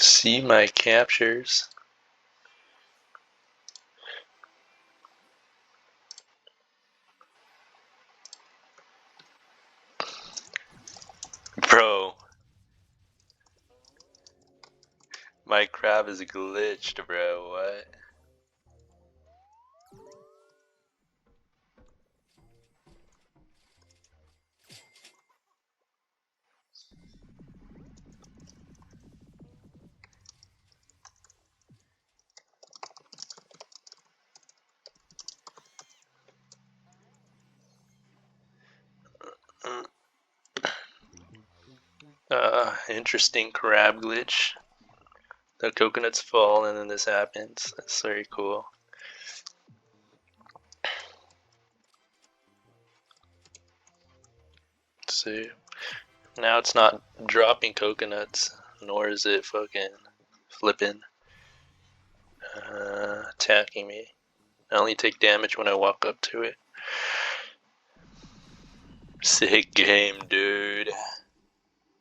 See my captures. Bro, my crab is glitched, bro. What? Interesting crab glitch. The coconuts fall and then this happens. That's very cool. Let's see. Now it's not dropping coconuts, nor is it fucking flipping. Attacking me. I only take damage when I walk up to it. Sick game, dude.